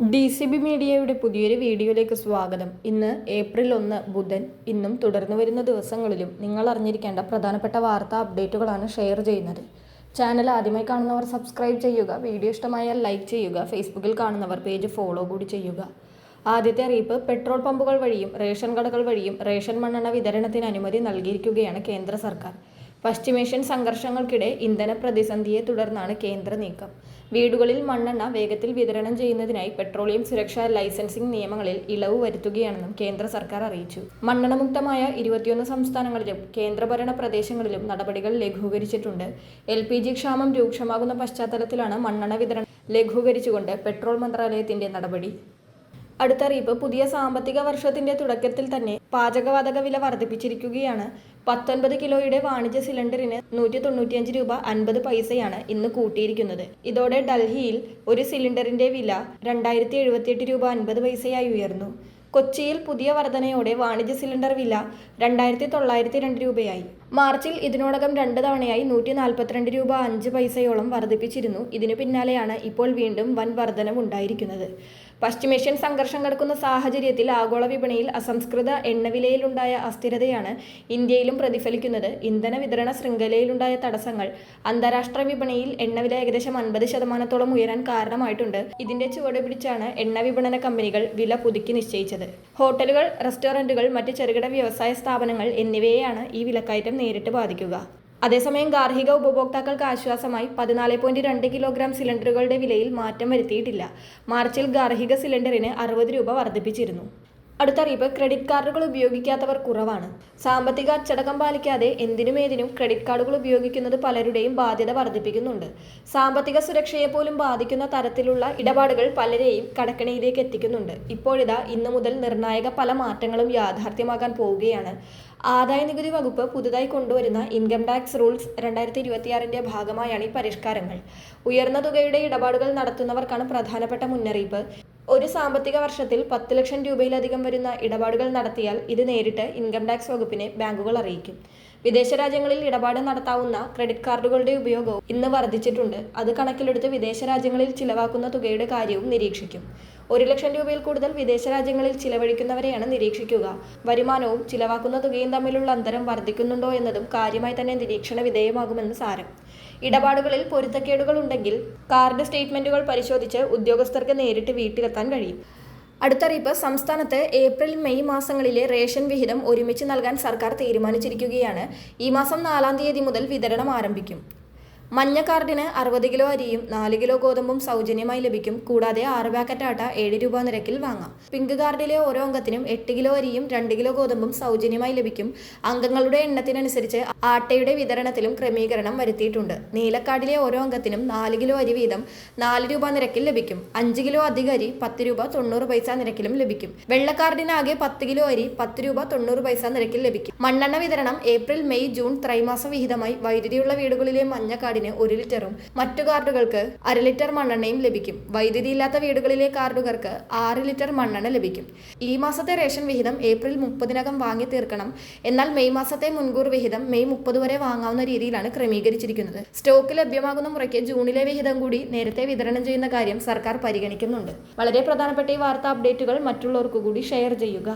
DCB മീഡിയയുടെ പുതിയൊരു വീഡിയോയിലേക്ക് സ്വാഗതം. ഇന്ന് ഏപ്രിൽ 1 ബുധൻ. ഇന്നും തുടർന്നു വരുന്ന ദിവസങ്ങളിലും നിങ്ങൾ അറിഞ്ഞിരിക്കേണ്ട പ്രധാനപ്പെട്ട വാർത്താ അപ്ഡേറ്റുകളാണ് ഷെയർ ചെയ്യുന്നത്. ചാനൽ ആദ്യമായി കാണുന്നവർ സബ്സ്ക്രൈബ് ചെയ്യുക, വീഡിയോ ഇഷ്ടമായാൽ ലൈക്ക് ചെയ്യുക, ഫേസ്ബുക്കിൽ കാണുന്നവർ പേജ് ഫോളോ കൂടി ചെയ്യുക. ആദ്യത്തെ അറിയിപ്പ്, പെട്രോൾ പമ്പുകൾ വഴിയും റേഷൻ കടകൾ വഴിയും റേഷൻ മണ്ണെണ്ണ വിതരണത്തിന് അനുമതി നൽകിയിരിക്കുകയാണ് കേന്ദ്ര സർക്കാർ. പശ്ചിമേഷ്യൻ സംഘർഷങ്ങൾക്കിടെ ഇന്ധന പ്രതിസന്ധിയെ തുടർന്നാണ് കേന്ദ്ര നീക്കം. വീടുകളിൽ മണ്ണെണ്ണ വേഗത്തിൽ വിതരണം ചെയ്യുന്നതിനായി പെട്രോളിയം സുരക്ഷാ ലൈസൻസിംഗ് നിയമങ്ങളിൽ ഇളവ് വരുത്തുകയാണെന്നും കേന്ദ്ര സർക്കാർ അറിയിച്ചു. മണ്ണെണ്ണമുക്തമായ 21 സംസ്ഥാനങ്ങളിലും കേന്ദ്രഭരണ പ്രദേശങ്ങളിലും നടപടികൾ ലഘൂകരിച്ചിട്ടുണ്ട്. LPG ക്ഷാമം രൂക്ഷമാകുന്ന പശ്ചാത്തലത്തിലാണ് മണ്ണെണ്ണ വിതരണം ലഘൂകരിച്ചുകൊണ്ട് പെട്രോൾ മന്ത്രാലയത്തിന്റെ നടപടി. അടുത്ത അറിയിപ്പ്, പുതിയ സാമ്പത്തിക വർഷത്തിന്റെ തുടക്കത്തിൽ തന്നെ പാചകവാതക വില വർദ്ധിപ്പിച്ചിരിക്കുകയാണ്. 19 കിലോയുടെ വാണിജ്യ സിലിണ്ടറിന് 195 രൂപ 50 പൈസയാണ് ഇന്ന് കൂട്ടിയിരിക്കുന്നത്. ഇതോടെ ഡൽഹിയിൽ ഒരു സിലിണ്ടറിന്റെ വില 2078 രൂപ 50 പൈസയായി ഉയർന്നു. കൊച്ചിയിൽ പുതിയ വർധനയോടെ വാണിജ്യ സിലിണ്ടർ വില 2902 രൂപയായി. മാർച്ചിൽ ഇതിനോടകം 2 തവണയായി 142 രൂപ 5 പൈസയോളം വർദ്ധിപ്പിച്ചിരുന്നു. ഇതിനു പിന്നാലെയാണ് ഇപ്പോൾ വീണ്ടും വൻ വർധനവുണ്ടായിരിക്കുന്നത്. പശ്ചിമേഷ്യൻ സംഘർഷം കടക്കുന്ന സാഹചര്യത്തിൽ ആഗോള വിപണിയിൽ അസംസ്കൃത എണ്ണവിലയിലുണ്ടായ അസ്ഥിരതയാണ് ഇന്ത്യയിലും പ്രതിഫലിക്കുന്നത്. ഇന്ധന വിതരണ ശൃംഖലയിലുണ്ടായ തടസ്സങ്ങൾ അന്താരാഷ്ട്ര വിപണിയിൽ എണ്ണവില ഏകദേശം 50% ഉയരാൻ കാരണമായിട്ടുണ്ട്. ഇതിന്റെ ചുവട് പിടിച്ചാണ് എണ്ണ വിപണന കമ്പനികൾ വില പുതുക്കി നിശ്ചയിച്ചത്. ഹോട്ടലുകൾ, റെസ്റ്റോറന്റുകൾ, മറ്റ് ചെറുകിട വ്യവസായ സ്ഥാപനങ്ങൾ എന്നിവയെയാണ് ഈ വിലക്കയറ്റം നേരിട്ട് ബാധിക്കുക. അതേസമയം ഗാർഹിക ഉപഭോക്താക്കൾക്ക് ആശ്വാസമായി 14.2 കിലോഗ്രാം സിലിണ്ടറുകളുടെ വിലയിൽ മാറ്റം വരുത്തിയിട്ടില്ല. മാർച്ചിൽ ഗാർഹിക സിലിണ്ടറിന് 60 രൂപ വർദ്ധിപ്പിച്ചിരുന്നു. അടുത്ത അറിയിപ്പ്, ക്രെഡിറ്റ് കാർഡുകൾ ഉപയോഗിക്കാത്തവർ കുറവാണ്. സാമ്പത്തിക അച്ചടക്കം പാലിക്കാതെ എന്തിനുമേതിനും ക്രെഡിറ്റ് കാർഡുകൾ ഉപയോഗിക്കുന്നത് പലരുടെയും ബാധ്യത വർദ്ധിപ്പിക്കുന്നുണ്ട്. സാമ്പത്തിക സുരക്ഷയെ പോലും ബാധിക്കുന്ന തരത്തിലുള്ള ഇടപാടുകൾ പലരെയും കടക്കെണിയിലേക്ക് എത്തിക്കുന്നുണ്ട്. ഇപ്പോഴിതാ ഇന്നു മുതൽ നിർണായക പല മാറ്റങ്ങളും യാഥാർത്ഥ്യമാകാൻ പോവുകയാണ്. ആദായ നികുതി വകുപ്പ് പുതുതായി കൊണ്ടുവരുന്ന ഇൻകം ടാക്സ് റൂൾസ് 2026ന്റെ ഭാഗമായാണ് ഈ പരിഷ്കാരങ്ങൾ. ഉയർന്ന തുകയുടെ ഇടപാടുകൾ നടത്തുന്നവർക്കാണ് പ്രധാനപ്പെട്ട മുന്നറിയിപ്പ്. ഒരു സാമ്പത്തിക വർഷത്തിൽ 10 ലക്ഷം രൂപയിലധികം വരുന്ന ഇടപാടുകൾ നടത്തിയാൽ ഇത് നേരിട്ട് ഇൻകം ടാക്സ് വകുപ്പിനെ ബാങ്കുകൾ അറിയിക്കും. വിദേശ രാജ്യങ്ങളിൽ ഇടപാട് നടത്താവുന്ന ക്രെഡിറ്റ് കാർഡുകളുടെ ഉപയോഗവും ഇന്ന് വർദ്ധിച്ചിട്ടുണ്ട്. അത് കണക്കിലെടുത്ത് വിദേശ രാജ്യങ്ങളിൽ ചിലവാക്കുന്ന തുകയുടെ കാര്യവും നിരീക്ഷിക്കും. 1 ലക്ഷം രൂപയിൽ കൂടുതൽ വിദേശ രാജ്യങ്ങളിൽ ചിലവഴിക്കുന്നവരെയാണ് നിരീക്ഷിക്കുക. വരുമാനവും ചിലവാക്കുന്ന തുകയും തമ്മിലുള്ള അന്തരം വർദ്ധിക്കുന്നുണ്ടോ എന്നതും കാര്യമായി തന്നെ നിരീക്ഷണ വിധേയമാകുമെന്ന് സാരം. ഇടപാടുകളിൽ പൊരുത്തക്കേടുകൾ ഉണ്ടെങ്കിൽ കാർഡ് സ്റ്റേറ്റ്മെന്റുകൾ പരിശോധിച്ച് ഉദ്യോഗസ്ഥർക്ക് നേരിട്ട് വീട്ടിലെത്താൻ കഴിയും. അടുത്തറിയിപ്പ്, സംസ്ഥാനത്ത് ഏപ്രിൽ മെയ് മാസങ്ങളിലെ റേഷൻ വിഹിതം ഒരുമിച്ച് നൽകാൻ സർക്കാർ തീരുമാനിച്ചിരിക്കുകയാണ്. ഈ മാസം 4-ാം തീയതി മുതൽ വിതരണം ആരംഭിക്കും. മഞ്ഞ കാർഡിന് 60 കിലോ അരിയും 4 കിലോ ഗോതമ്പും സൗജന്യമായി ലഭിക്കും. കൂടാതെ 6 പാക്കറ്റ് ആട്ട 7 രൂപ നിരക്കിൽ വാങ്ങാം. പിങ്ക് കാർഡിലെ ഓരോ അംഗത്തിനും 8 കിലോ അരിയും 2 കിലോ ഗോതമ്പും സൗജന്യമായി ലഭിക്കും. അംഗങ്ങളുടെ എണ്ണത്തിനനുസരിച്ച് ആട്ടയുടെ വിതരണത്തിലും ക്രമീകരണം വരുത്തിയിട്ടുണ്ട്. നീലക്കാർഡിലെ ഓരോ അംഗത്തിനും 4 കിലോ അരി വീതം 4 രൂപ നിരക്കിൽ ലഭിക്കും. 5 കിലോ അധിക അരി 10 രൂപ 90 പൈസ നിരക്കിലും ലഭിക്കും. വെള്ളക്കാർഡിനാകെ 10 കിലോ അരി 10 രൂപ 90 പൈസ നിരക്കിൽ ലഭിക്കും. മണ്ണെണ്ണ വിതരണം ഏപ്രിൽ മെയ് ജൂൺ ത്രൈമാസ വിഹിതമായി വൈദ്യുതിയുള്ള വീടുകളിലെ മഞ്ഞ കാർഡിന് 1 ലിറ്ററും മറ്റു കാർഡുകൾക്ക് 1/2 ലിറ്റർ മണ്ണെണ്ണയും ലഭിക്കും. വൈദ്യുതിയില്ലാത്ത വീടുകളിലെ കാർഡുകൾക്ക് 6 ലിറ്റർ മണ്ണെണ്ണ ലഭിക്കും. ഈ മാസത്തെ റേഷൻ വിഹിതം ഏപ്രിൽ 30-നകം വാങ്ങി തീർക്കണം. എന്നാൽ മെയ് മാസത്തെ മുൻകൂർ വിഹിതം മെയ് 30 വരെ വാങ്ങാവുന്ന രീതിയിലാണ് ക്രമീകരിച്ചിരിക്കുന്നത്. സ്റ്റോക്ക് ലഭ്യമാകുന്ന മുറയ്ക്ക് ജൂണിലെ വിഹിതം കൂടി നേരത്തെ വിതരണം ചെയ്യുന്ന കാര്യം സർക്കാർ പരിഗണിക്കുന്നുണ്ട്. വളരെ പ്രധാനപ്പെട്ട ഈ വാർത്താ അപ്ഡേറ്റുകൾ മറ്റുള്ളവർക്ക് കൂടി ഷെയർ ചെയ്യുക.